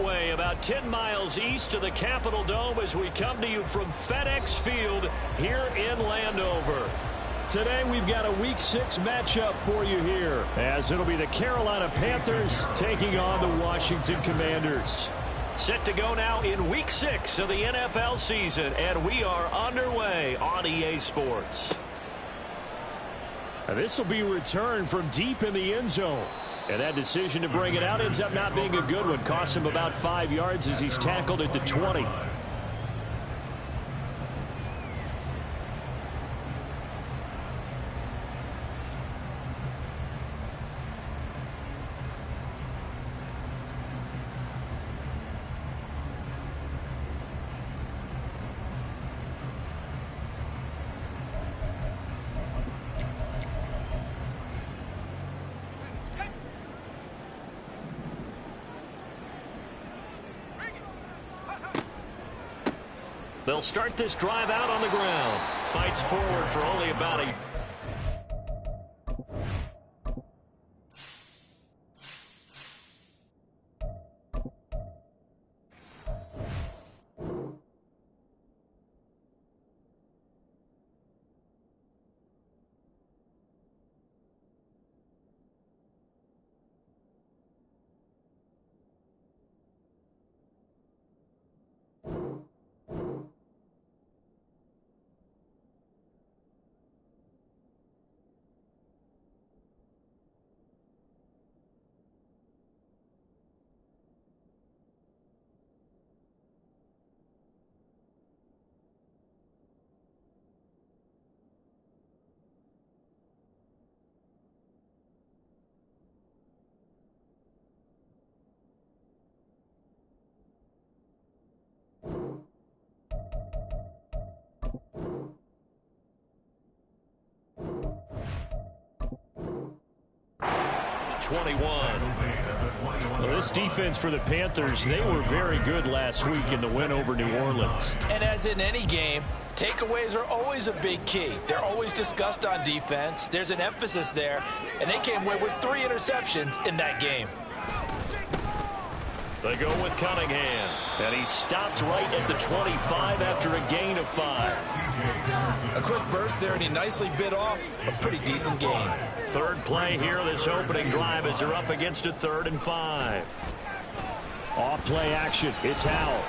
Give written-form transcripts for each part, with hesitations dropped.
Beltway, about 10 miles east of the Capitol Dome, as we come to you from FedEx Field here in Landover. Today we've got a Week 6 matchup for you here, as it'll be the Carolina Panthers taking on the Washington Commanders. Set to go now in Week 6 of the NFL season, and we are underway on EA Sports. This will be returned from deep in the end zone. And that decision to bring it out ends up not being a good one. Cost him about 5 yards as he's tackled at the 20. They'll start this drive out on the ground. Fights forward for only about a... Well, this defense for the Panthers, they were very good last week in the win over New Orleans. And as in any game, takeaways are always a big key. They're always discussed on defense. There's an emphasis there, and they came away with 3 interceptions in that game. They go with Cunningham, and he stopped right at the 25 after a gain of 5. A quick burst there, and he nicely bit off a pretty decent gain. Third play here, this opening drive, as they're up against a 3rd and 5. Off play action, it's Howell.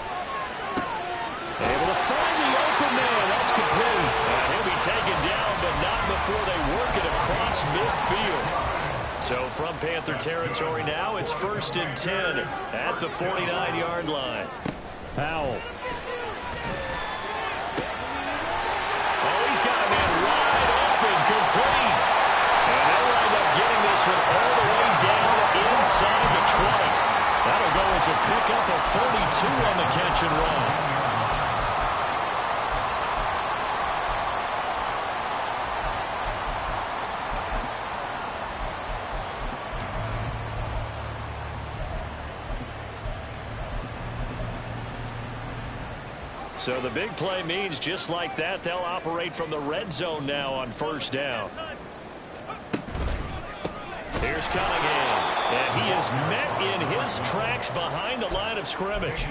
Able to find the open man, that's complete. And he'll be taken down, but not before they work it across midfield. So from Panther territory now, it's 1st and 10 at the 49-yard line. Howell. Oh, he's got a man wide open, complete. And they'll wind up getting this one all the way down inside the 20. That'll go as a pickup of 32 on the catch and run. So the big play means just like that, they'll operate from the red zone now on 1st down. Here's Cunningham, and he is met in his tracks behind the line of scrimmage.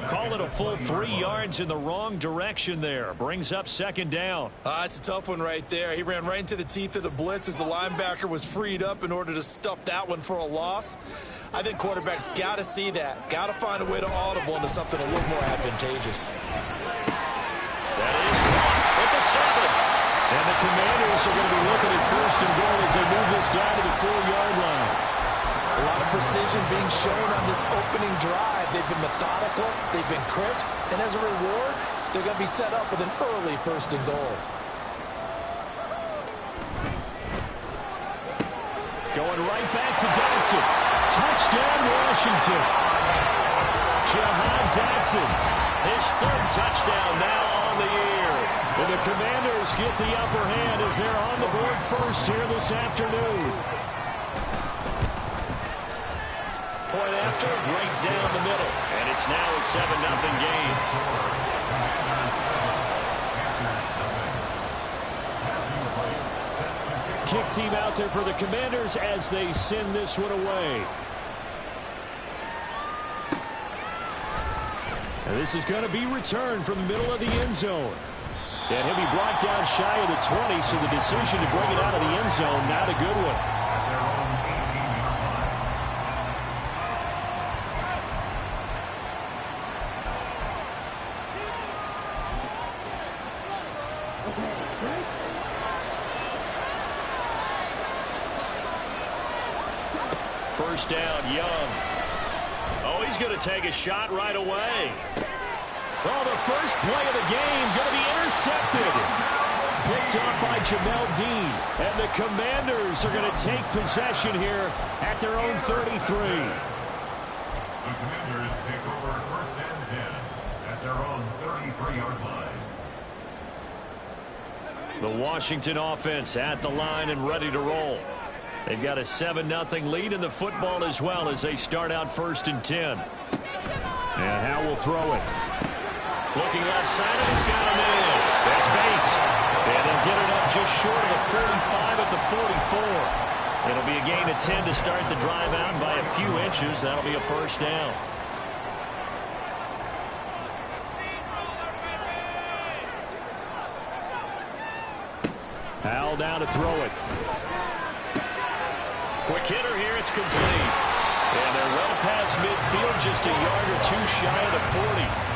Call it a full 3 yards in the wrong direction there. Brings up 2nd down. It's a tough one right there. He ran right into the teeth of the blitz as the linebacker was freed up in order to stuff that one for a loss. I think quarterbacks got to see that. Got to find a way to audible into something a little more advantageous. That is caught at the 7. And the Commanders are going to be looking at 1st and goal as they move this down to the 4-yard line. A lot of precision being shown on this opening drive. They've been methodical, they've been crisp, and as a reward, they're going to be set up with an early 1st and goal. Going right back to Dotson. Touchdown, Washington. Jahan Dotson, his 3rd touchdown now on the year. And the Commanders get the upper hand as they're on the board 1st here this afternoon. Point after, right down the middle. And it's now a 7-0 game. Kick team out there for the Commanders as they send this one away. And this is going to be returned from the middle of the end zone. And he'll be brought down shy of the 20, so the decision to bring it out of the end zone, not a good one. First down, Young. Oh, he's going to take a shot right away. Oh, the first play of the game going to be intercepted. Picked up by Jamel Dean. And the Commanders are going to take possession here at their own 33. The Commanders take over first and 10 at their own 33-yard line. The Washington offense at the line and ready to roll. They've got a 7-0 lead in the football as well as they start out first and 10. And Howe will throw it. Looking left side, and he's got him in. That's Bates. And they'll get it up just short of the 45 at the 44. It'll be a gain of 10 to start the drive out by a few inches. That'll be a first down. Howe down to throw it. Quick hitter here, it's complete. And they're well past midfield, just a yard or two shy of the 40.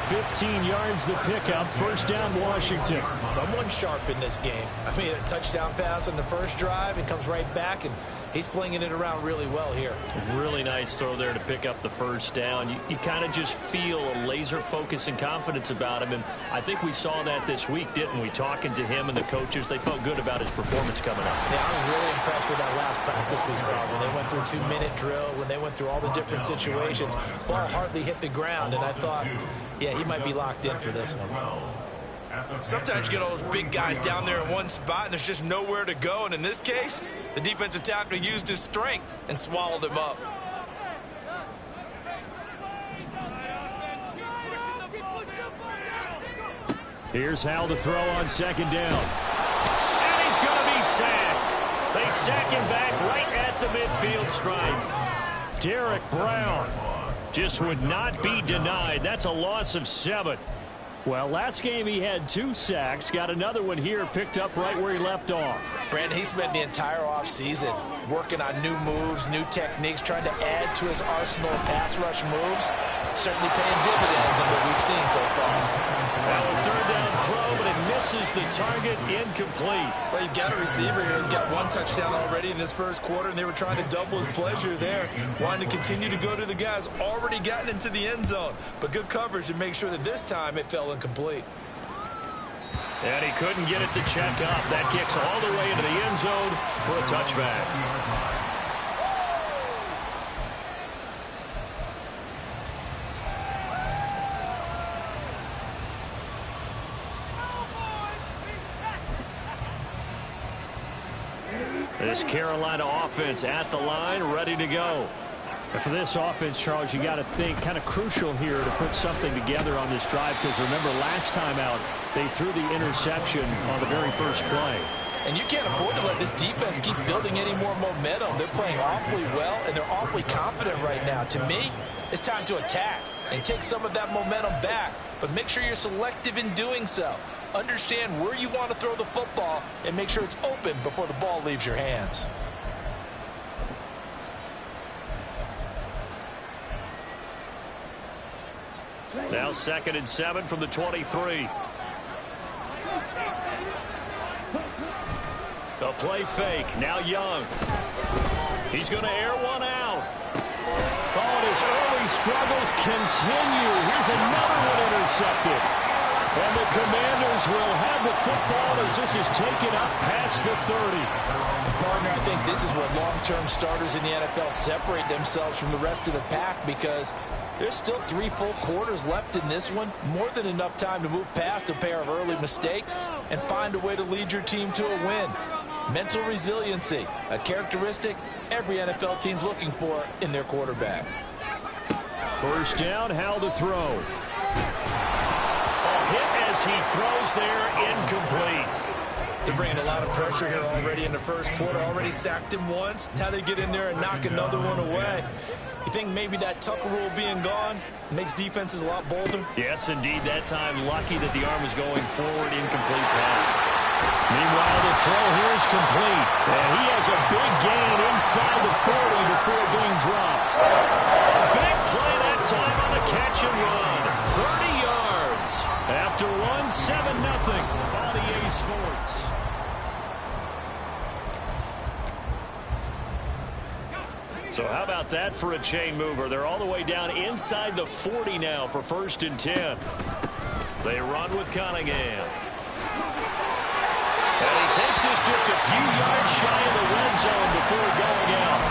15 yards the pickup, first down Washington. Someone sharp in this game. I mean, a touchdown pass on the first drive and comes right back, and he's flinging it around really well here. Really nice throw there to pick up the first down. You kind of just feel a laser focus and confidence about him, and I think we saw that this week, didn't we? Talking to him and the coaches, they felt good about his performance coming up. Yeah, I was really impressed with that last practice we saw when they went through 2-minute drill, when they went through all the different situations. Ball hardly hit the ground, and I thought, yeah, he might be locked in for this one. Sometimes you get all those big guys down there in one spot and there's just nowhere to go, and in this case the defensive tackle used his strength and swallowed him up. Here's Hal to throw on second down, and he's going to be sacked. They sack him back right at the midfield stripe. Derek Brown just would not be denied. That's a loss of 7. Well, last game he had 2 sacks. Got another one here, picked up right where he left off. Brandon, he spent the entire offseason working on new moves, new techniques, trying to add to his arsenal of pass rush moves. Certainly paying dividends in what we've seen so far. Now a third down throw, but it misses the target, incomplete. Well, you've got a receiver here who's got 1 touchdown already in this first quarter, and they were trying to double his pleasure there, wanting to continue to go to the guys already gotten into the end zone. But good coverage to make sure that this time it fell incomplete. And he couldn't get it to check up. That kicks all the way into the end zone for a touchback. This Carolina offense at the line, ready to go. And for this offense, Charles, you got to think kind of crucial here to put something together on this drive, because remember last time out they threw the interception on the very first play. And you can't afford to let this defense keep building any more momentum. They're playing awfully well, and they're awfully confident right now. To me, it's time to attack and take some of that momentum back, but make sure you're selective in doing so. Understand where you want to throw the football and make sure it's open before the ball leaves your hands. Now 2nd and 7 from the 23. A play fake. Now Young. He's going to air one out. Oh, and his early struggles continue. Here's another one intercepted. And the Commanders will have the football as this is taken up past the 30. Partner, I think this is where long-term starters in the NFL separate themselves from the rest of the pack, because there's still 3 full quarters left in this one. More than enough time to move past a pair of early mistakes and find a way to lead your team to a win. Mental resiliency, a characteristic every NFL team's looking for in their quarterback. First down, Hal to throw. A hit as he throws there, incomplete. They're bringing a lot of pressure here already in the first quarter. Already sacked him once. Now they get in there and knock another one away. You think maybe that Tucker rule being gone makes defenses a lot bolder? Yes, indeed. That time, lucky that the arm was going forward. Incomplete pass. Meanwhile, the throw here is complete. And he has a big gain inside the 40 before being dropped. A big play that time on the catch and run. 30 yards. After one, 7-0. On EA Sports. So how about that for a chain mover? They're all the way down inside the 40 now for 1st and 10. They run with Cunningham. And he takes this just a few yards shy of the red zone before going out.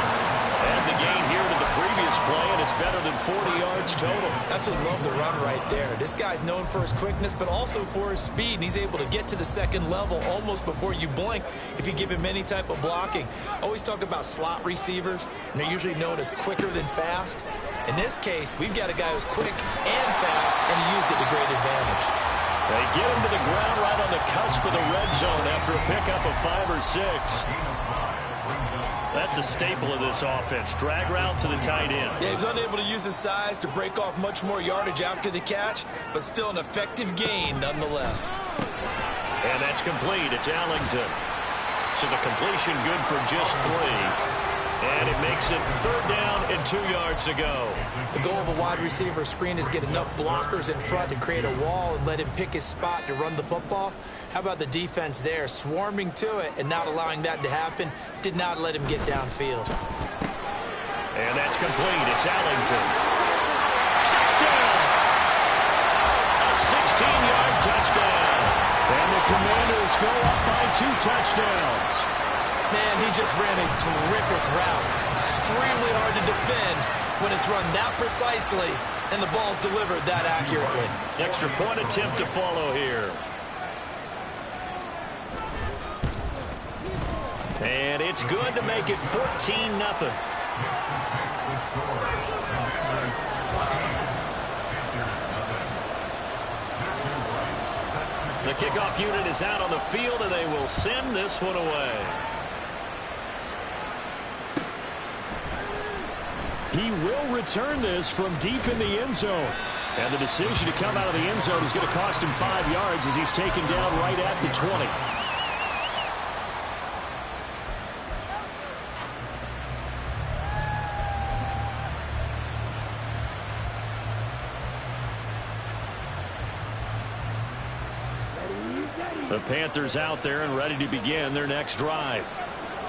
And the gain here to the previous play, and it's better than 40 yards total. Absolutely love the run right there. This guy's known for his quickness, but also for his speed. And he's able to get to the second level almost before you blink if you give him any type of blocking. Always talk about slot receivers, and they're usually known as quicker than fast. In this case, we've got a guy who's quick and fast, and he used it to great advantage. They get him to the ground right on the cusp of the red zone after a pickup of 5 or 6. That's a staple of this offense. Drag route to the tight end. Yeah, he was unable to use his size to break off much more yardage after the catch, but still an effective gain nonetheless. And that's complete. It's Allington. So the completion good for just 3. And it makes it 3rd down and 2 yards to go. The goal of a wide receiver screen is get enough blockers in front to create a wall and let him pick his spot to run the football. How about the defense there, swarming to it and not allowing that to happen? Did not let him get downfield. And that's complete. It's Allington. Touchdown! A 16-yard touchdown. And the Commanders go up by 2 touchdowns. Man, he just ran a terrific route. Extremely hard to defend when it's run that precisely and the ball's delivered that accurately. Extra point attempt to follow here. And it's good to make it 14-0. The kickoff unit is out on the field, and they will send this one away. He will return this from deep in the end zone. And the decision to come out of the end zone is going to cost him 5 yards as he's taken down right at the 20. The Panthers out there and ready to begin their next drive.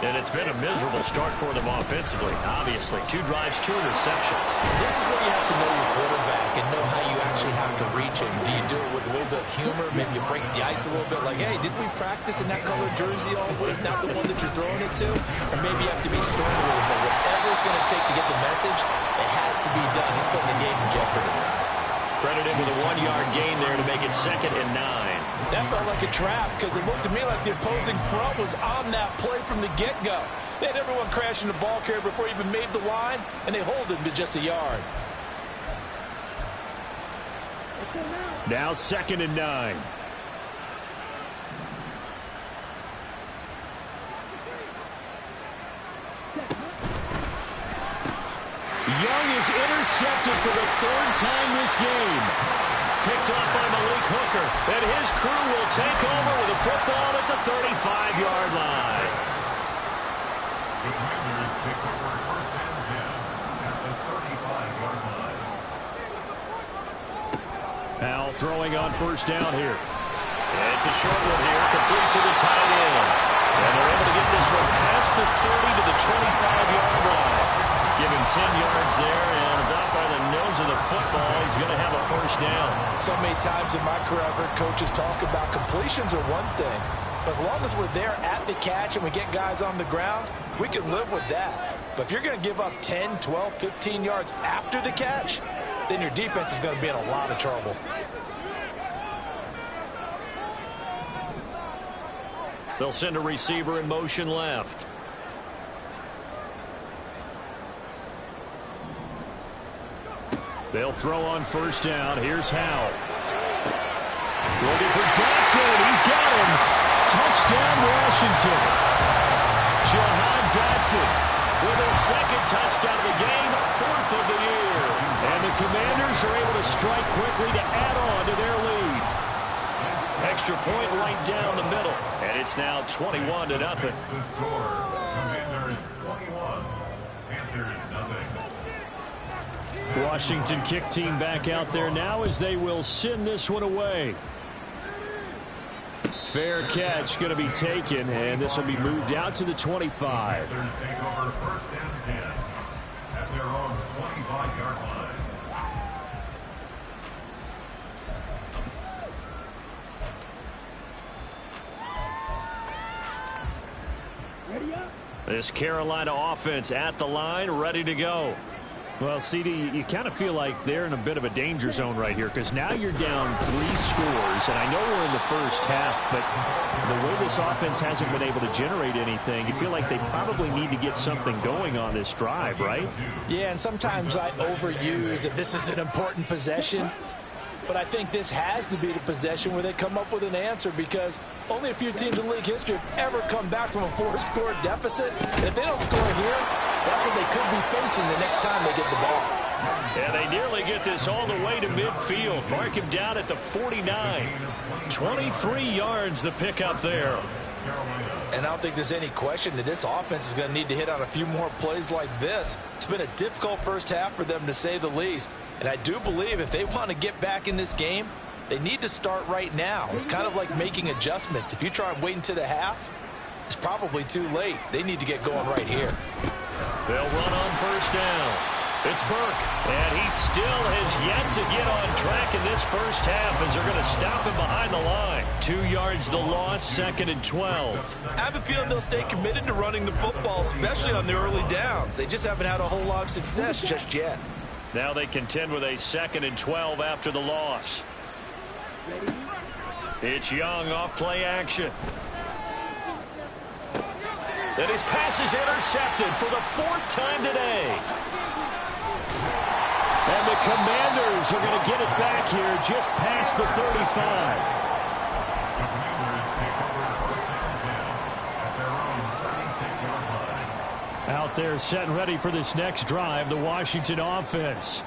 And it's been a miserable start for them offensively. Obviously, 2 drives, 2 interceptions. This is where you have to know your quarterback and know how you actually have to reach him. Do you do it with a little bit of humor? Maybe you break the ice a little bit like, hey, didn't we practice in that color jersey all week? Not the one that you're throwing it to? Or maybe you have to be stern a little bit. Whatever it's going to take to get the message, it has to be done. He's putting the game in jeopardy. Credit him with a 1-yard gain there to make it 2nd and 9. That felt like a trap because it looked to me like the opposing front was on that play from the get-go. They had everyone crashing the ball carrier before he even made the line, and they hold him to just a yard. Now 2nd and 9. Young is intercepted for the 3rd time this game. Picked off by Malik Hooker. And his crew will take over with a football at the 35-yard line. The Commanders pick over 1st and 10 at the 35-yard line. Powell throwing on 1st down here. And it's a short one here, complete to the tight end. And they're able to get this one past the 30 to the 25-yard line. Give him 10 yards there, and about by the nose of the football, he's going to have a 1st down. So many times in my career, I've heard coaches talk about completions are one thing, but as long as we're there at the catch and we get guys on the ground, we can live with that. But if you're going to give up 10, 12, 15 yards after the catch, then your defense is going to be in a lot of trouble. They'll send a receiver in motion left. They'll throw on 1st down. Here's Howell. Looking for Dotson. He's got him. Touchdown, Washington. Jahan Dotson. with his second touchdown of the game, fourth of the year. And the Commanders are able to strike quickly to add on to their lead. Extra point right down the middle. And it's now 21-0. The score, Commanders 21, Panthers nothing. Washington kick team back out there now as they will send this one away. Fair catch going to be taken, and this will be moved out to the 25. Panthers take over first and 10 at their own 25-yard line. This Carolina offense at the line, ready to go. Well, CD, you kind of feel like they're in a bit of a danger zone right here because now you're down 3 scores, and I know we're in the first half, but the way this offense hasn't been able to generate anything, you feel like they probably need to get something going on this drive, right? Yeah, and sometimes I overuse that this is an important possession. But I think this has to be the possession where they come up with an answer because only a few teams in league history have ever come back from a 4-score deficit. And if they don't score here, that's what they could be facing the next time they get the ball. And they nearly get this all the way to midfield. Mark him down at the 49. 23 yards the pickup there. And I don't think there's any question that this offense is going to need to hit on a few more plays like this. It's been a difficult first half for them, to say the least. And I do believe if they want to get back in this game, they need to start right now. It's kind of like making adjustments. If you try and wait until the half, it's probably too late. They need to get going right here. They'll run on first down. It's Burke, and he still has yet to get on track in this first half as they're going to stop him behind the line. 2 yards the loss, 2nd and 12. I have a feeling they'll stay committed to running the football, especially on the early downs. They just haven't had a whole lot of success just yet. Now they contend with a 2nd and 12 after the loss. It's Young off play action. And his pass is intercepted for the 4th time today. And the Commanders are going to get it back here just past the 35. The Commanders take over first and 10 at their own 36-yard line. Out there set and ready for this next drive, the Washington offense.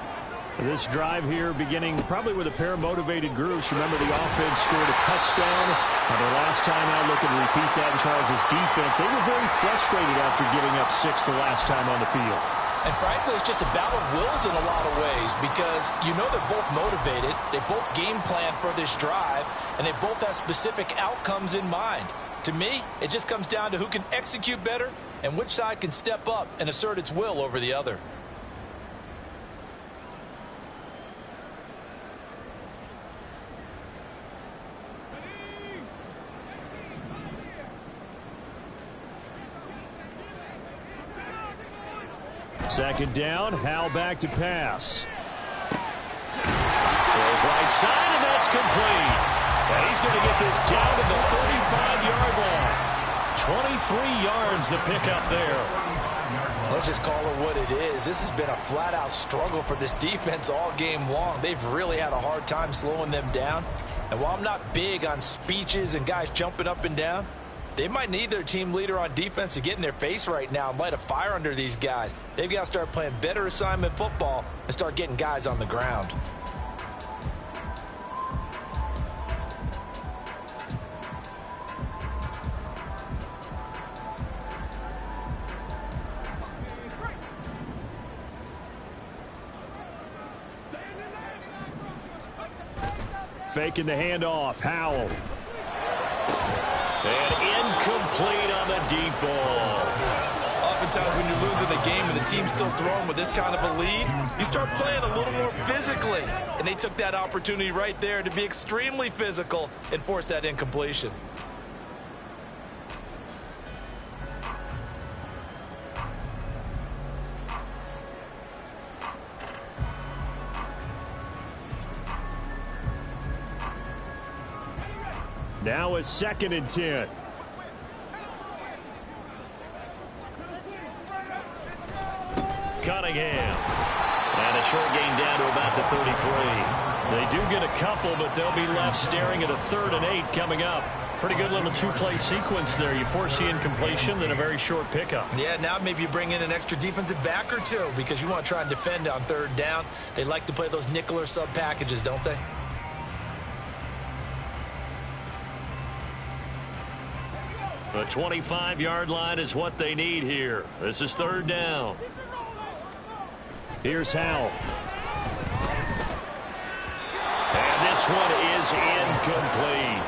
This drive here beginning probably with a pair of motivated groups. Remember, the offense scored a touchdown. The last time I look and repeat that in Charles' defense, they were very frustrated after giving up 6 the last time on the field. And frankly, it's just a battle of wills in a lot of ways because you know they're both motivated, they both game plan for this drive, and they both have specific outcomes in mind. To me, it just comes down to who can execute better and which side can step up and assert its will over the other. Second down, Howell back to pass. Throws right side, and that's complete. And he's going to get this down to the 35-yard line. 23 yards the pickup there. Let's just call it what it is. This has been a flat-out struggle for this defense all game long. They've really had a hard time slowing them down. And while I'm not big on speeches and guys jumping up and down, they might need their team leader on defense to get in their face right now and light a fire under these guys. They've got to start playing better assignment football and start getting guys on the ground. Faking the handoff, Howell. And incomplete on the deep ball. Oftentimes when you're losing a game and the team's still throwing with this kind of a lead, you start playing a little more physically. And they took that opportunity right there to be extremely physical and force that incompletion. Now a 2nd and 10. Cunningham. And a short gain down to about the 33. They do get a couple, but they'll be left staring at a 3rd and 8 coming up. Pretty good little two-play sequence there. You force the incompletion, then a very short pickup. Yeah, now maybe you bring in an extra defensive back or two because you want to try and defend on third down. They like to play those nickel or sub packages, don't they? The 25-yard line is what they need here. This is third down. Here's Howell. And this one is incomplete.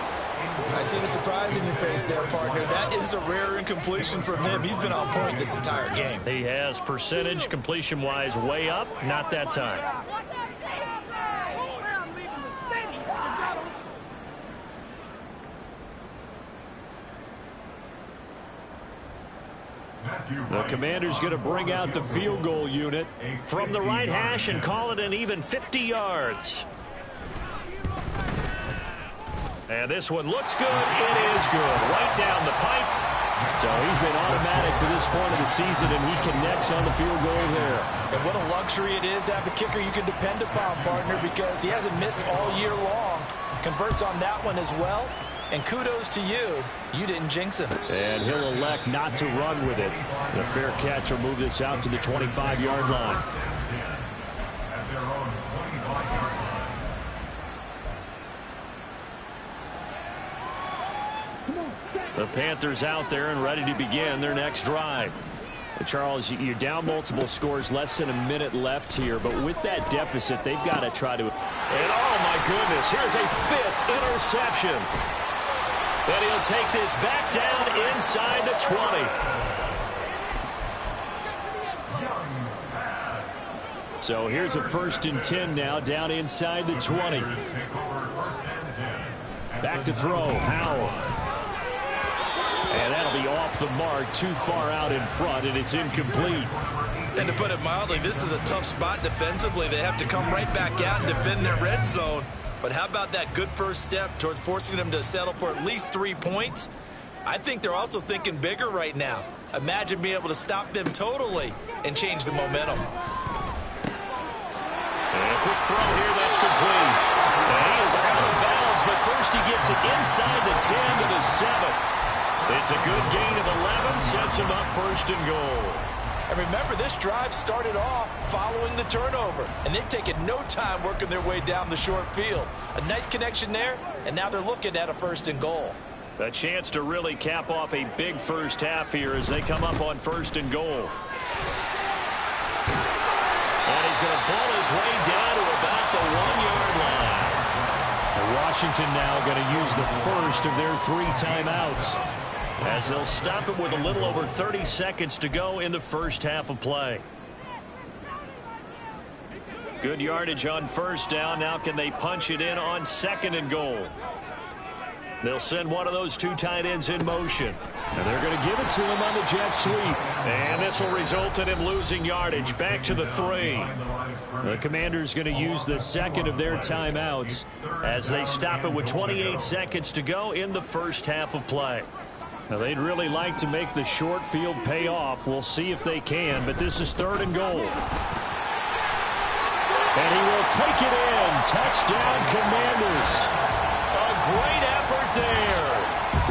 I see the surprise in your face there, partner. That is a rare incompletion from him. He's been on point this entire game. He has percentage completion-wise way up. Not that time. The Commander's going to bring out the field goal unit from the right hash and call it an even 50 yards. And this one looks good. It is good. Right down the pipe. So he's been automatic to this point of the season, and he connects on the field goal there. And what a luxury it is to have a kicker you can depend upon, partner, because he hasn't missed all year long. Converts on that one as well. And kudos to you. You didn't jinx him. And he'll elect not to run with it. The fair catch will move this out to the 25-yard line. The Panthers out there and ready to begin their next drive. Charles, you're down multiple scores, less than a minute left here, but with that deficit, they've got to try to... And oh my goodness, here's a 5th interception. And he'll take this back down inside the 20. So here's a 1st and 10 now, down inside the 20. Back to throw, Howell. And that'll be off the mark, too far out in front, and it's incomplete. And to put it mildly, this is a tough spot defensively. They have to come right back out and defend their red zone. But how about that good first step towards forcing them to settle for at least 3 points? I think they're also thinking bigger right now. Imagine being able to stop them totally and change the momentum. And a quick throw here, that's complete. And he is out of bounds, but first he gets it inside the 10 to the 7. It's a good gain of 11, sets him up 1st and goal. And remember, this drive started off following the turnover, and they've taken no time working their way down the short field. A nice connection there, and now they're looking at a 1st and goal. A chance to really cap off a big first half here as they come up on 1st and goal. And he's going to ball his way down to about the 1-yard line. And Washington now going to use the first of their 3 timeouts, as they'll stop it with a little over 30 seconds to go in the first half of play. Good yardage on 1st down. Now can they punch it in on 2nd and goal? They'll send one of those 2 tight ends in motion. And they're going to give it to him on the jet sweep. And this will result in him losing yardage. Back to the 3. The Commanders going to use the 2nd of their timeouts as they stop it with 28 seconds to go in the first half of play. Now, they'd really like to make the short field pay off. We'll see if they can, but this is 3rd and goal. And he will take it in. Touchdown, Commanders. A great effort there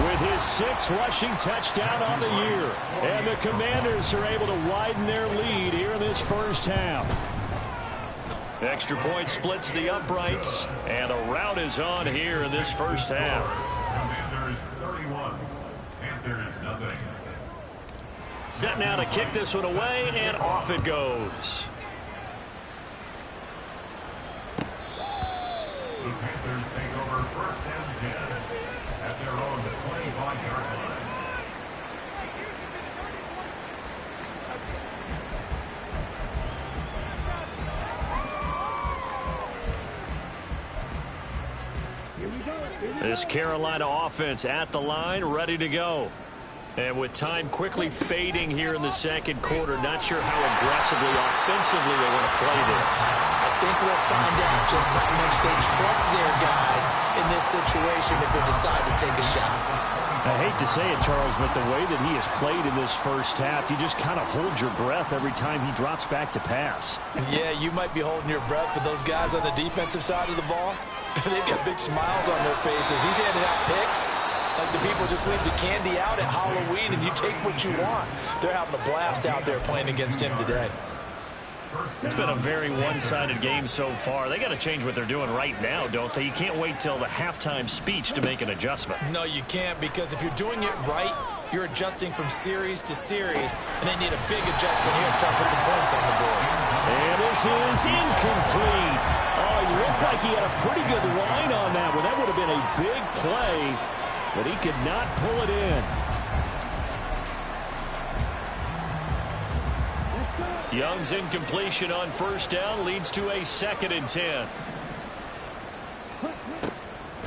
with his 6th rushing touchdown on the year. And the Commanders are able to widen their lead here in this first half. Extra point splits the uprights, and a rout is on here in this first half. Commanders 31. Panthers nothing. Set now to kick this one away, and off it goes. The Panthers take over 1st and 10 at their own 25-yard line. This Carolina offense at the line, ready to go. And with time quickly fading here in the 2nd quarter, not sure how aggressively, offensively they want to play this. I think we'll find out just how much they trust their guys in this situation if they decide to take a shot. I hate to say it, Charles, but the way that he has played in this first half, you just kind of hold your breath every time he drops back to pass. Yeah, you might be holding your breath, but those guys on the defensive side of the ball, they've got big smiles on their faces. He's handing out picks, Like the people just leave the candy out at Halloween and you take what you want. They're having a blast out there playing against him today. It's been a very one-sided game so far. They got to change what they're doing right now, don't they? You can't wait till the halftime speech to make an adjustment. No, you can't, because if you're doing it right, you're adjusting from series to series, and they need a big adjustment here to try to put some points on the board. And this is incomplete. Oh, he looked like he had a pretty good line on that one. That would have been a big play, but he could not pull it in. Young's incompletion on first down leads to a 2nd and 10.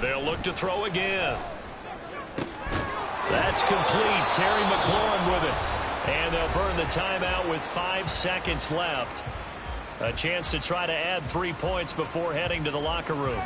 They'll look to throw again. That's complete. Terry McLaurin with it. And they'll burn the timeout with 5 seconds left. A chance to try to add 3 points before heading to the locker room.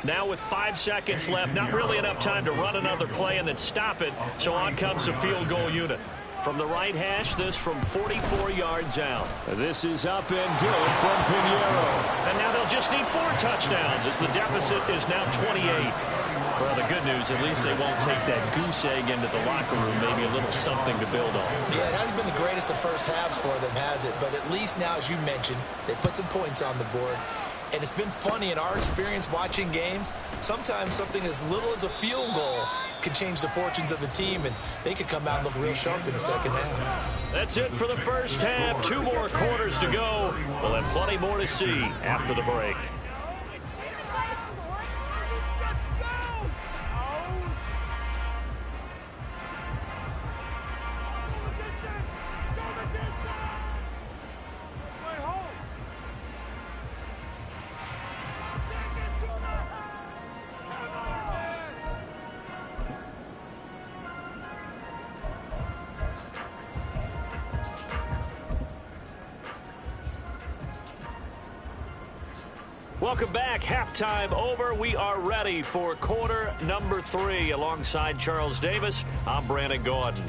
Now with 5 seconds left, not really enough time to run another play and then stop it, so on comes the field goal unit. From the right hash, this from 44 yards out. This is up and good from Pinheiro. And now they'll just need 4 touchdowns as the deficit is now 28. Well, the good news, at least they won't take that goose egg into the locker room, maybe a little something to build on. Yeah, it hasn't been the greatest of first halves for them, has it? But at least now, as you mentioned, they put some points on the board. And it's been funny in our experience watching games. Sometimes something as little as a field goal can change the fortunes of the team, and they could come out and look real sharp in the second half. That's it for the first half. 2 more quarters to go. We'll have plenty more to see after the break. Welcome back. Halftime over. We are ready for quarter number 3. Alongside Charles Davis, I'm Brandon Gordon.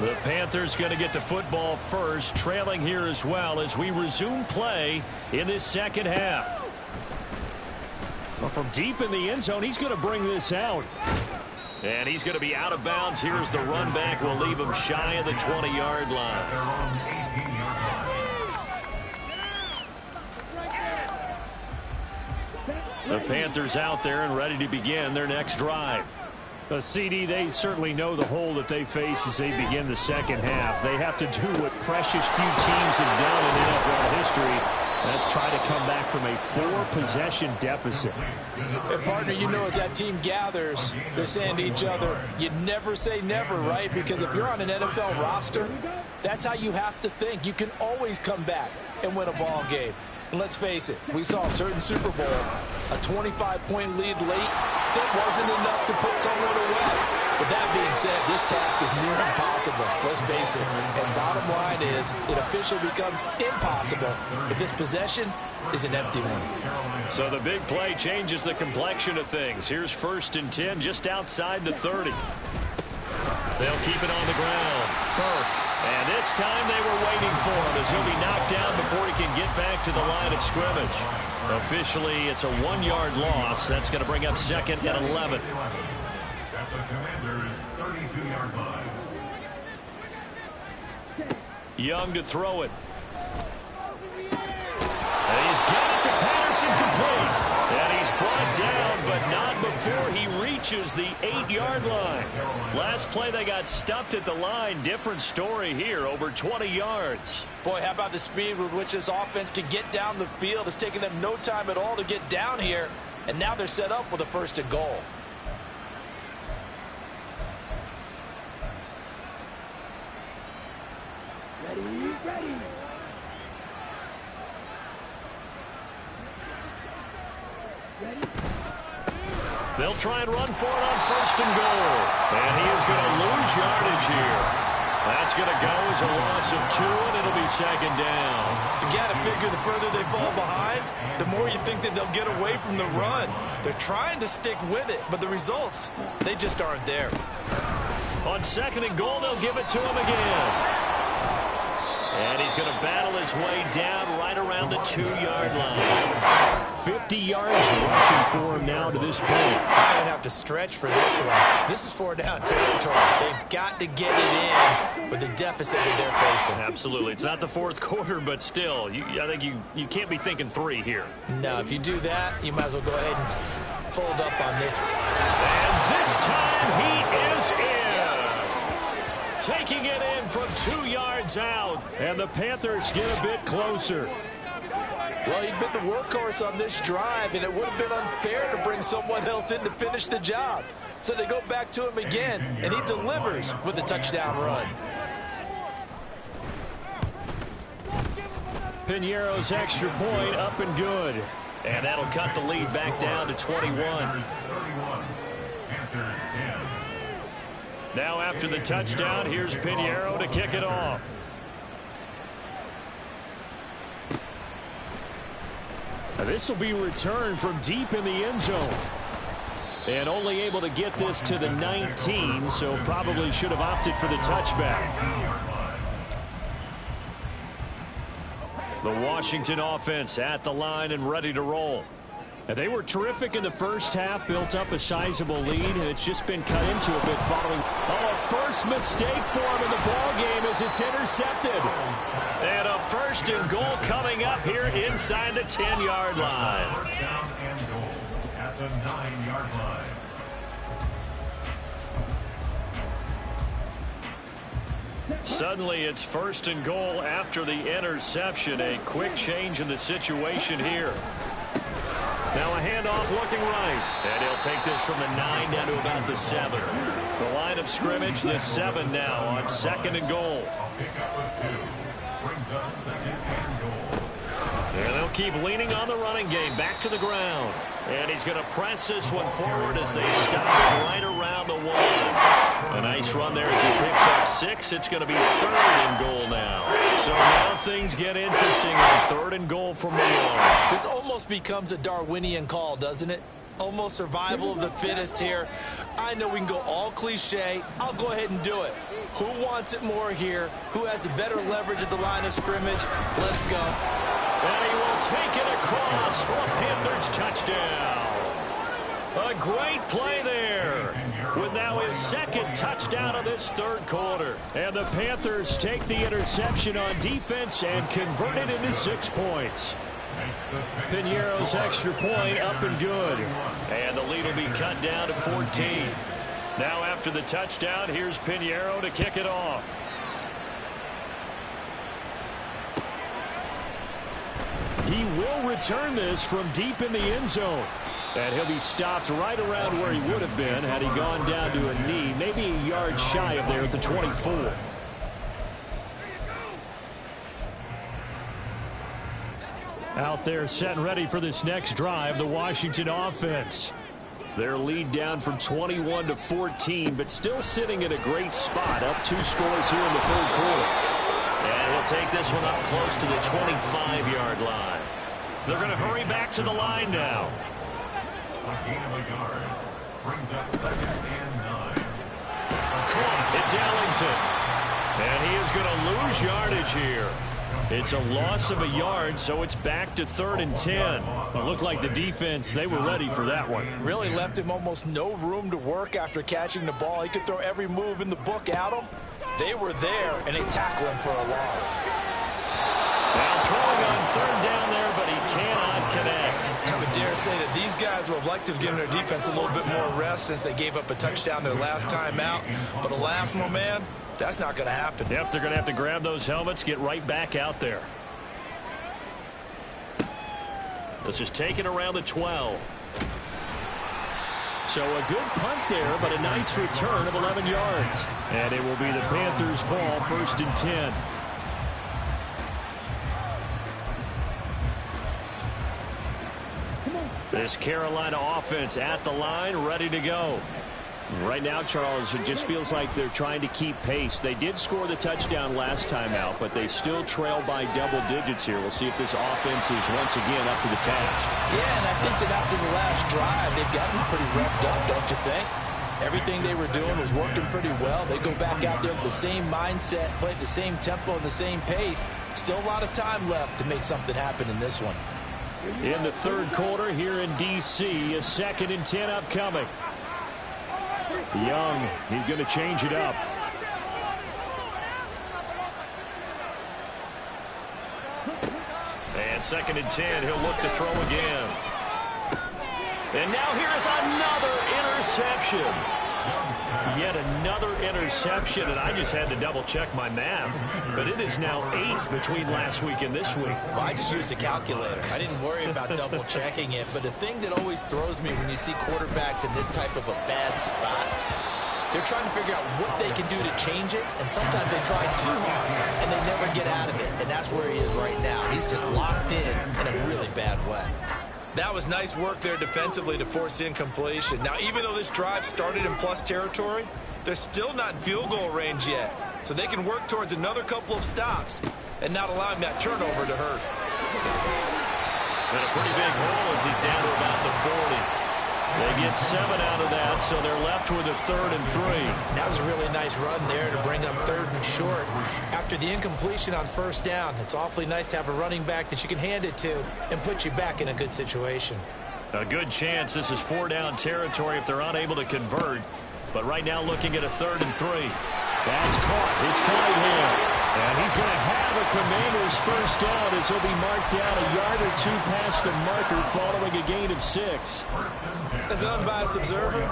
The Panthers going to get the football first, trailing here as well as we resume play in this second half. Well, from deep in the end zone, he's going to bring this out. And he's going to be out of bounds. Here's the run back. We'll leave him shy of the 20-yard line. The Panthers out there and ready to begin their next drive. CD, they certainly know the hole that they face as they begin the second half. They have to do what precious few teams have done in NFL history. That's try to come back from a 4-possession deficit. And partner, you know, as that team gathers, they're saying to each other, you never say never, right? Because if you're on an NFL roster, that's how you have to think. You can always come back and win a ball game. And let's face it, we saw a certain Super Bowl, a 25-point lead late, that wasn't enough to put someone away. But that being said, this task is near impossible, let's face it. And bottom line is, it officially becomes impossible if this possession is an empty one. So the big play changes the complexion of things. Here's 1st and 10 just outside the 30. They'll keep it on the ground. Burke. And this time they were waiting for him as he'll be knocked down before he can get back to the line of scrimmage. Officially, it's a 1-yard loss. That's going to bring up 2nd and 11. At the Commander's 32-yard line. Young to throw it. And he's got it to Patterson complete. And he's brought down, but not before he reaches the 8-yard line. Last play, they got stuffed at the line. Different story here, over 20 yards. Boy, how about the speed with which this offense can get down the field? It's taken them no time at all to get down here, and now they're set up with a 1st and goal. Ready. They'll try and run for it on 1st and goal. And he is going to lose yardage here. That's going to go as a loss of 2, and it'll be second down. You got to figure the further they fall behind, the more you think that they'll get away from the run. They're trying to stick with it, but the results, they just aren't there. On second and goal, they'll give it to him again. And he's going to battle his way down right around the 2-yard line. 50 yards rushing for him now to this point. I don't have to stretch for this one. This is 4-down territory. They've got to get it in with the deficit that they're facing. Absolutely. It's not the fourth quarter, but still, I think you can't be thinking 3 here. No, if you do that, you might as well go ahead and fold up on this one. And this time he is in. Yes. Taking it in from 2 yards out. And the Panthers get a bit closer. Well, he'd been the workhorse on this drive, and it would have been unfair to bring someone else in to finish the job. So they go back to him again, and he delivers with a touchdown run. Piñeiro's extra point up and good. And that'll cut the lead back down to 21. Now after the touchdown, here's Piñeiro to kick it off. This will be returned from deep in the end zone. And only able to get this to the 19, so probably should have opted for the touchback. The Washington offense at the line and ready to roll. And they were terrific in the first half, built up a sizable lead, and it's just been cut into a bit following. Oh, a first mistake for him in the ball game as it's intercepted. And a first and goal coming up here inside the 10-yard line. First down and goal at the 9-yard line. Suddenly it's first and goal after the interception. A quick change in the situation here. Now a handoff looking right. And he'll take this from the 9 down to about the 7. The line of scrimmage, the 7 now on second and goal. A pickup of 2 brings up second and goal. And they'll keep leaning on the running game. Back to the ground. And he's going to press this one forward as they stop it right around the 1. A nice run there as he picks up 6. It's going to be third and goal now. So now things get interesting on third and goal from the 1. This almost becomes a Darwinian call, doesn't it? Almost survival of the fittest here. I know we can go all cliche. I'll go ahead and do it. Who wants it more here? Who has the better leverage at the line of scrimmage? Let's go. And he will take it across for a Panthers touchdown. A great play there. With now his second touchdown of this third quarter. And the Panthers take the interception on defense and convert it into 6 points. Piñeiro's extra point up and good. And the lead will be cut down to 14. Now after the touchdown, here's Piñeiro to kick it off. He will return this from deep in the end zone. And he'll be stopped right around where he would have been had he gone down to a knee, maybe a yard shy of there at the 24. Out there set and ready for this next drive, the Washington offense. Their lead down from 21 to 14, but still sitting at a great spot, up 2 scores here in the third quarter. And he'll take this one up close to the 25-yard line. They're going to hurry back to the line now. A gain of a yard brings up second and 9. It's Ellington. And he is going to lose yardage here. It's a loss of a yard, so it's back to 3rd and 10. It looked like the defense, they were ready for that one. Really left him almost no room to work after catching the ball. He could throw every move in the book at him. They were there, and they tackled him for a loss. Now throwing on 3rd down there, but he cannot connect. I would dare say that these guys would have liked to have given their defense a little bit more rest since they gave up a touchdown their last time out. But alas, my man, that's not going to happen. Yep, they're going to have to grab those helmets, get right back out there. This is taken around the 12. So a good punt there, but a nice return of 11 yards. And it will be the Panthers' ball, 1st and 10. This Carolina offense at the line, ready to go. Right now, Charles, it just feels like they're trying to keep pace. They did score the touchdown last time out, but they still trail by double digits here. We'll see if this offense is once again up to the task. Yeah, and I think that after the last drive, they've gotten pretty revved up, don't you think? Everything they were doing was working pretty well. They go back out there with the same mindset, play at the same tempo and the same pace. Still a lot of time left to make something happen in this one. In the third quarter here in D.C., a 2nd and 10 upcoming. Young, he's going to change it up. And 2nd and 10, he'll look to throw again. And now here is another interception. Yet another interception, and I just had to double-check my math. But it is now 8 between last week and this week. Well, I just used a calculator. I didn't worry about double-checking it. But the thing that always throws me when you see quarterbacks in this type of a bad spot, they're trying to figure out what they can do to change it, and sometimes they try too hard, and they never get out of it. And that's where he is right now. He's just locked in a really bad way. That was nice work there defensively to force incompletion. Now, even though this drive started in plus territory, they're still not in field goal range yet. So they can work towards another couple of stops and not allowing that turnover to hurt. And a pretty big hole as he's down to about the 40. They get 7 out of that, so they're left with a 3rd and 3. That was a really nice run there to bring up 3rd and short. After the incompletion on 1st down, it's awfully nice to have a running back that you can hand it to and put you back in a good situation. A good chance this is 4-down territory if they're unable to convert. But right now looking at a 3rd and 3. That's caught. It's Cunningham. And he's going to have a Commanders 1st down as he'll be marked down a yard or 2 past the marker following a gain of 6. As an unbiased observer,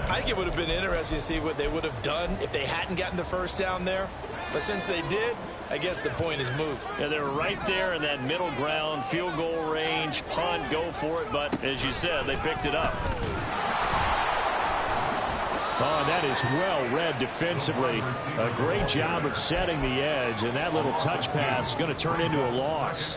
I think it would have been interesting to see what they would have done if they hadn't gotten the 1st down there. But since they did, I guess the point is moot. Yeah, they're right there in that middle ground, field goal range, punt, go for it. But as you said, they picked it up. Oh, that is well read defensively. A great job of setting the edge, and that little touch pass is going to turn into a loss.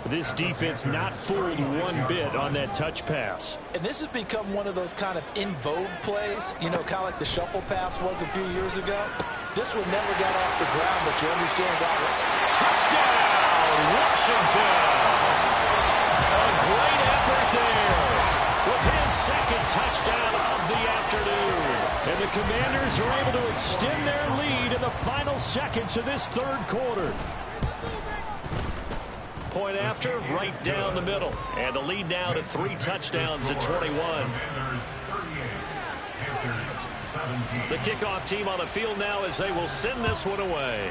This defense not fooled one bit on that touch pass. And this has become one of those kind of in vogue plays, you know, kind of like the shuffle pass was a few years ago. This one never got off the ground, but you understand why. Touchdown, Washington! A great effort there with his 2nd touchdown of the afternoon. And the Commanders are able to extend their lead in the final seconds of this 3rd quarter. Point after, right down the middle. And the lead now to 3 touchdowns at 21. The kickoff team on the field now as they will send this one away.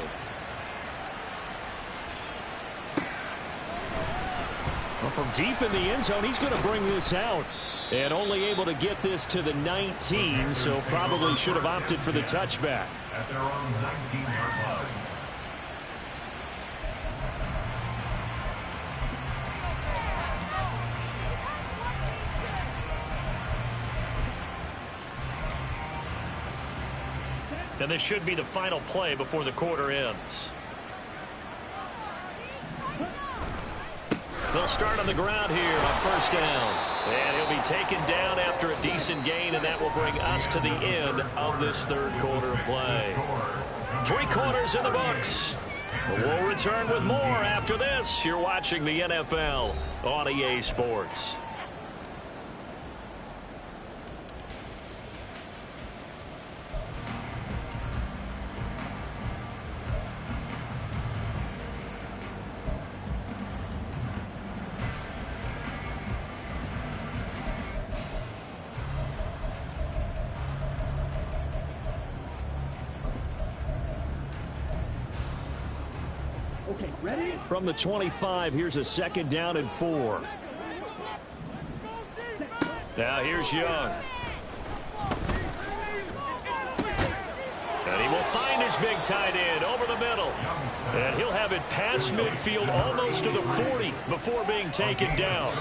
Well, from deep in the end zone, he's going to bring this out. And only able to get this to the 19, so probably should have opted for the touchback. At their own 19-yard line. And this should be the final play before the quarter ends. They'll start on the ground here on 1st down. And he'll be taken down after a decent gain, and that will bring us to the end of this 3rd quarter of play. 3 quarters in the books. We'll return with more after this. You're watching the NFL on EA Sports. Okay, ready? From the 25, here's a 2nd down and 4. Now here's Young. And he will find his big tight end over the middle. And he'll have it past midfield almost to the 40 before being taken down.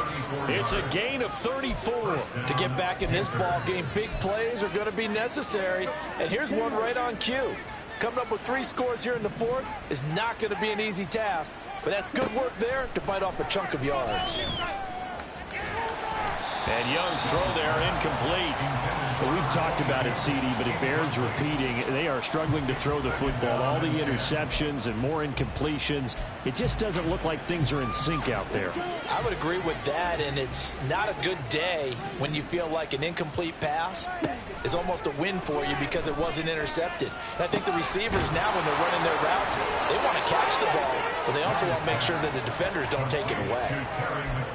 It's a gain of 34. To get back in this ball game, big plays are going to be necessary. And here's one right on cue. Coming up with 3 scores here in the 4th is not going to be an easy task. But that's good work there to bite off a chunk of yards. And Young's throw there incomplete. Well, we've talked about it, CD, but it bears repeating. They are struggling to throw the football. All the interceptions and more incompletions. It just doesn't look like things are in sync out there. I would agree with that, and it's not a good day when you feel like an incomplete pass is almost a win for you because it wasn't intercepted. And I think the receivers now, when they're running their routes, they want to catch the ball, but they also want to make sure that the defenders don't take it away.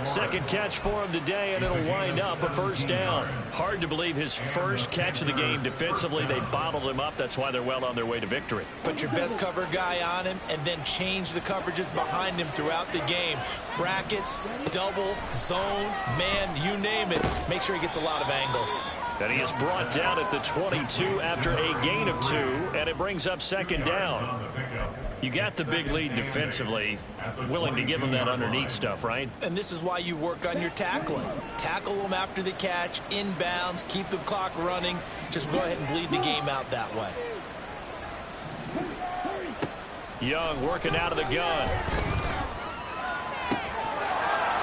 Second catch for him today, and it'll wind up a first down. Hard to believe his first catch of the game defensively. They bottled him up. That's why they're well on their way to victory. Put your best cover guy on him and then change the coverages behind him throughout the game. Brackets, double, zone, man, you name it. Make sure he gets a lot of angles. And he is brought down at the 22 after a gain of 2, and it brings up second down. You got the big lead defensively, willing to give him that underneath stuff, right? And this is why you work on your tackling. Tackle them after the catch, inbounds, keep the clock running. Just go ahead and bleed the game out that way. Young working out of the gun.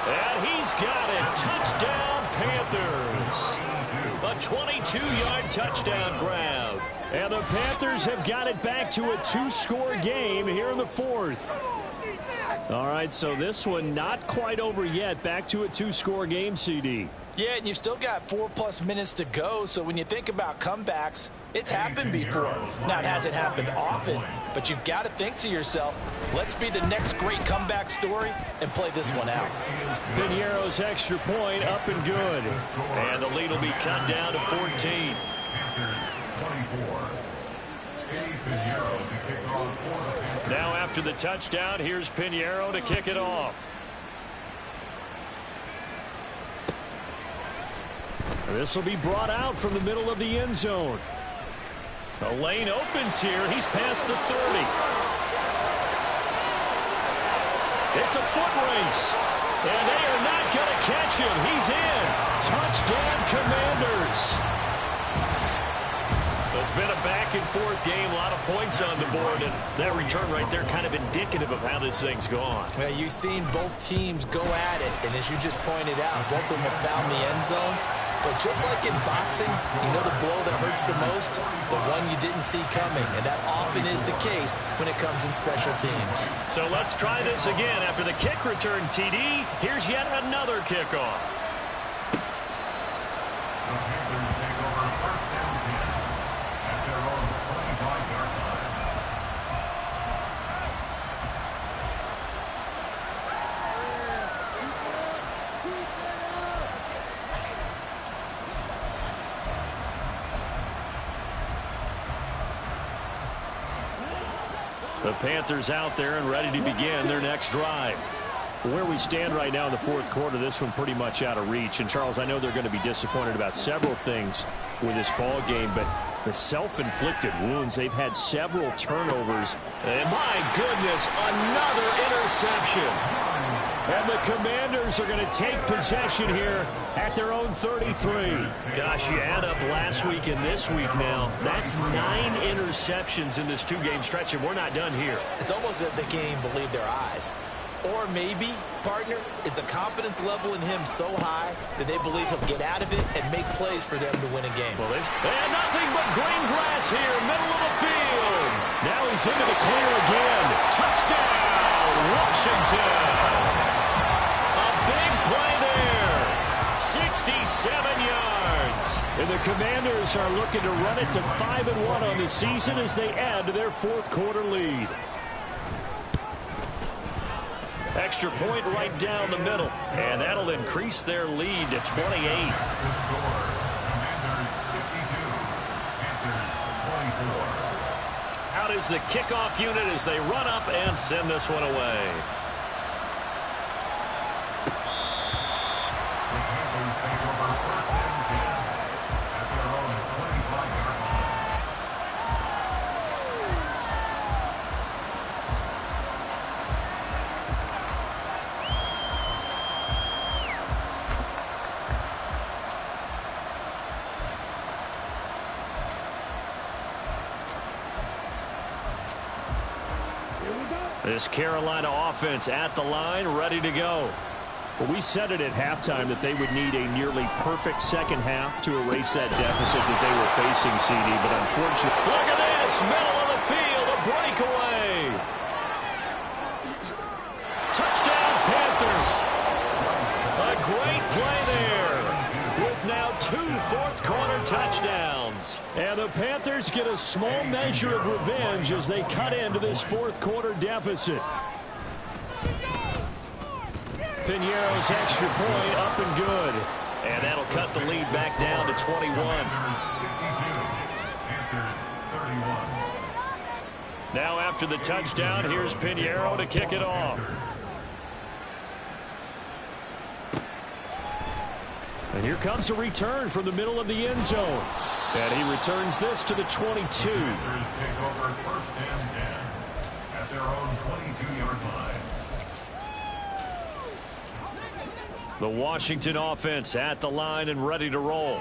And he's got it. Touchdown, Panthers. A 22-yard touchdown grab. And the Panthers have got it back to a 2-score game here in the 4th. All right, so this one not quite over yet. Back to a 2-score game, CD. Yeah, and you've still got 4+ minutes to go, so when you think about comebacks, it's happened before. Now, it hasn't happened often, but you've got to think to yourself, let's be the next great comeback story and play this one out. Piñeiro's extra point up and good. And the lead will be cut down to 14. Now after the touchdown, here's Piñeiro to kick it off. This will be brought out from the middle of the end zone. The lane opens here. He's past the 30. It's a foot race. And they are not going to catch him. He's in. Touchdown, Commanders. It's been a back-and-forth game, a lot of points on the board, and that return right there kind of indicative of how this thing's gone. Well, you've seen both teams go at it, and as you just pointed out, both of them have found the end zone. But just like in boxing, you know the blow that hurts the most? The one you didn't see coming, and that often is the case when it comes in special teams. So let's try this again. After the kick return, TD, here's yet another kickoff. The Panthers out there and ready to begin their next drive. Where we stand right now in the 4th quarter, this one pretty much out of reach. And, Charles, I know they're going to be disappointed about several things with this ball game, but the self-inflicted wounds, they've had several turnovers. And, my goodness, another interception. And the Commanders are going to take possession here at their own 33. Gosh, you add up last week and this week now. That's 9 interceptions in this 2-game stretch, and we're not done here. It's almost as if they can't even believe their eyes. Or maybe, partner, is the confidence level in him so high that they believe he'll get out of it and make plays for them to win a game. Well, and nothing but green grass here, middle of the field. Now he's into the clear again. Touchdown, Washington. A big play there. 67 yards. And the Commanders are looking to run it to 5-1 on the season as they add to their 4th quarter lead. Extra point right down the middle. And that'll increase their lead to 28. Out is the kickoff unit as they run up and send this one away. This Carolina offense at the line, ready to go. Well, we said it at halftime that they would need a nearly perfect second half to erase that deficit that they were facing, CD. But unfortunately, look at this, middle of the field, a breakaway. Touchdown, Panthers. A great play there with now 2 fourth-quarter touchdowns. And the Panthers get a small measure of revenge as they cut into this fourth-quarter deficit. Piñeiro's extra point up and good. And that'll cut the lead back down to 21. Now after the touchdown, here's Piñeiro to kick it off. And here comes a return from the middle of the end zone. And he returns this to the 22. Take over first and 10 at their own 22-yard line. The Washington offense at the line and ready to roll.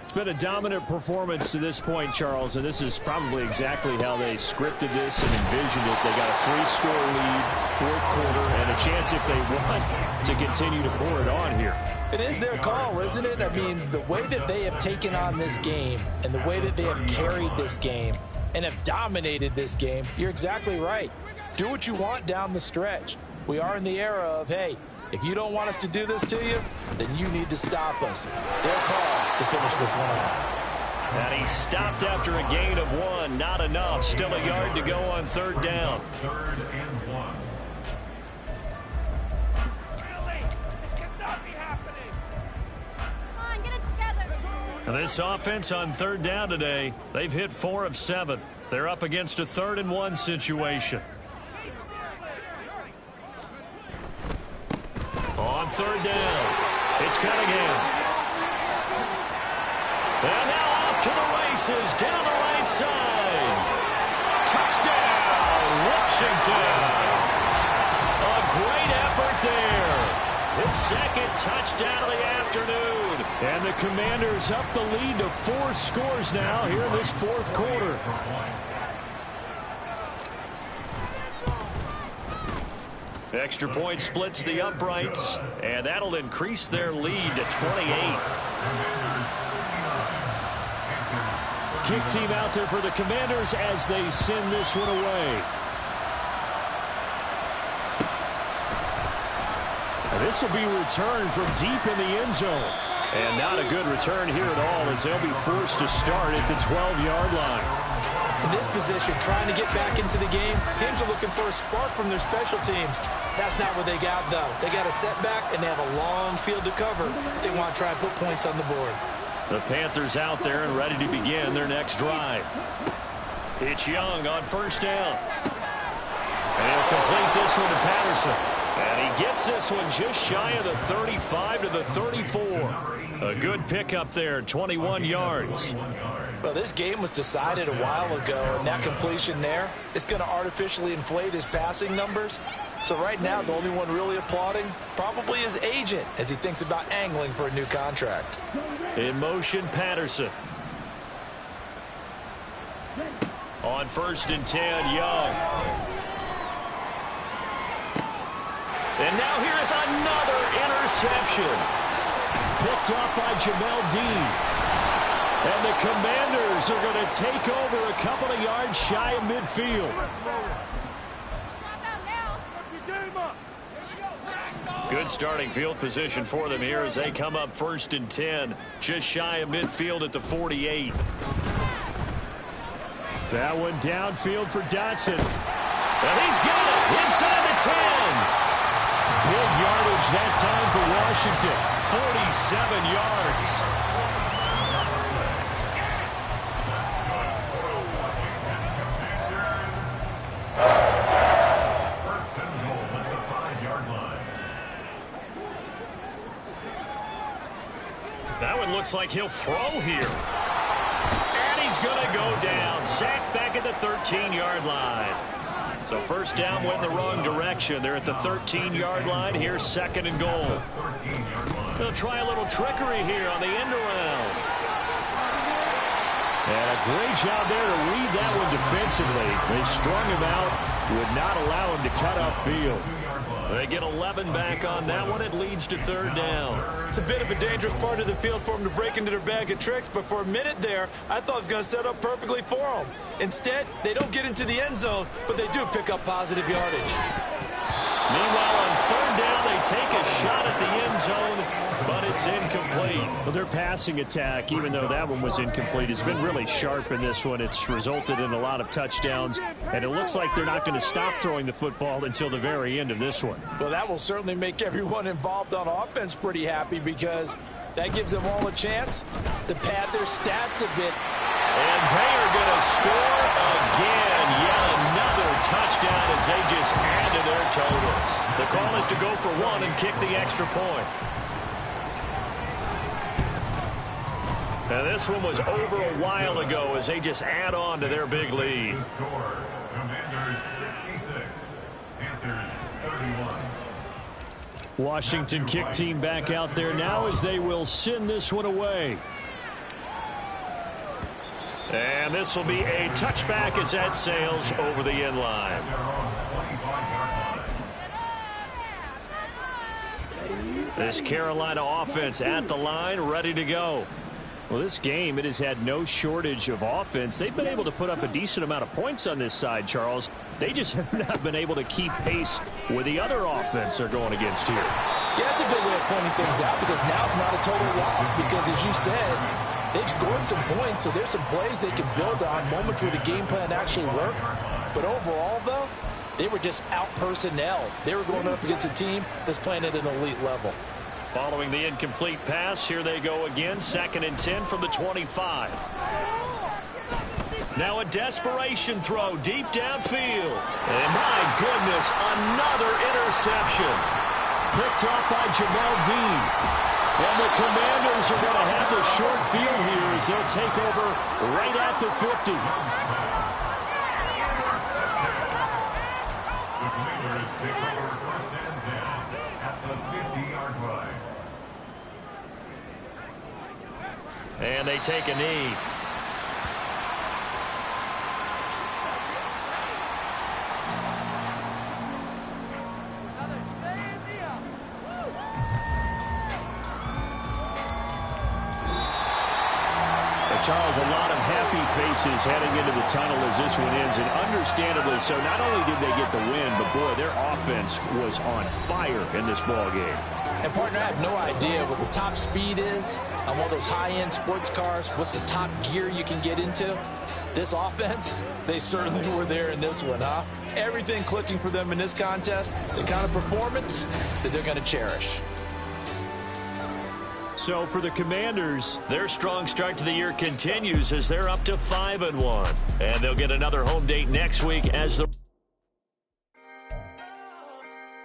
It's been a dominant performance to this point, Charles, and this is probably exactly how they scripted this and envisioned it. They got a 3-score lead, fourth quarter, and a chance if they want to continue to pour it on here. It is their call, isn't it? I mean, the way that they have taken on this game and the way that they have carried this game and have dominated this game, you're exactly right. Do what you want down the stretch. We are in the era of, hey, if you don't want us to do this to you, then you need to stop us. Their call to finish this one off. And he stopped after a gain of 1. Not enough. Still a yard to go on third down. 3rd and 1. Really? This cannot be happening. Come on, get it together. And this offense on third down today, they've hit 4 of 7. They're up against a 3rd and 1 situation. On third down, it's Cunningham. And now off to the races, down the right side. Touchdown, Washington. A great effort there. His second touchdown of the afternoon. And the Commanders up the lead to 4 scores now here in this fourth quarter. Extra point splits the uprights, and that'll increase their lead to 28. Kick team out there for the Commanders as they send this one away. And this will be returned from deep in the end zone. And not a good return here at all as they'll be forced to start at the 12-yard line. In this position, trying to get back into the game, teams are looking for a spark from their special teams. That's not what they got, though. They got a setback, and they have a long field to cover if they want to try and put points on the board. The Panthers out there and ready to begin their next drive. It's Young on first down. And he'll complete this one to Patterson. And he gets this one just shy of the 35 to the 34. A good pickup there, 21 yards. Well, this game was decided a while ago, and that completion there is going to artificially inflate his passing numbers. So right now, the only one really applauding probably his agent as he thinks about angling for a new contract. In motion, Patterson. On first and 10, Young. And now here is another interception. Picked off by Jamel Dean. And the Commanders are going to take over a couple of yards shy of midfield. Good starting field position for them here as they come up first and 10, just shy of midfield at the 48. That one downfield for Dotson. And he's got it inside the 10. Big yardage that time for Washington, 47 yards. That one looks like he'll throw here. And he's going to go down. Sacked back at the 13-yard line. So first down went in the wrong direction. They're at the 13-yard line. Here's second and goal. They'll try a little trickery here on the end around. And a great job there to read that one defensively. They strung him out, would not allow him to cut upfield. They get 11 back on that one. It leads to third down. It's a bit of a dangerous part of the field for them to break into their bag of tricks, but for a minute there, I thought it was going to set up perfectly for them. Instead, they don't get into the end zone, but they do pick up positive yardage. Meanwhile, on third down, they take a shot at the end zone, but it's incomplete. Well, their passing attack, even though that one was incomplete, has been really sharp in this one. It's resulted in a lot of touchdowns, and it looks like they're not going to stop throwing the football until the very end of this one. Well, that will certainly make everyone involved on offense pretty happy because that gives them all a chance to pad their stats a bit. And they are going to score again. Yet another touchdown as they just add to their totals. The call is to go for one and kick the extra point. Now this one was over a while ago as they just add on to their big lead. The score, Commanders 66, Panthers 31. Washington kick team back out there now as they will send this one away. And this will be a touchback as that sails over the end line. This Carolina offense at the line, ready to go. Well, this game, it has had no shortage of offense. They've been able to put up a decent amount of points on this side, Charles. They just have not been able to keep pace with the other offense they're going against here. Yeah, that's a good way of pointing things out because now it's not a total loss because, as you said, they've scored some points, so there's some plays they can build on, moments where the game plan actually worked. But overall, though, they were just out-personnel. They were going up against a team that's playing at an elite level. Following the incomplete pass, here they go again, 2nd and 10 from the 25. Now a desperation throw deep downfield. And my goodness, another interception. Picked off by Jamel Dean. And the Commanders are going to have the short field here as they'll take over right at the 50. The Commanders take over first and 10 at the 50-yard line. And they take a knee. Charles, a lot of happy faces heading into the tunnel as this one ends, and understandably so. Not only did they get the win, but boy, their offense was on fire in this ball game. And, partner, I have no idea what the top speed is on one of those high-end sports cars. What's the top gear you can get into? This offense, they certainly were there in this one, huh? Everything clicking for them in this contest, the kind of performance that they're going to cherish. So for the Commanders, their strong start to the year continues as they're up to 5-1. And they'll get another home date next week as the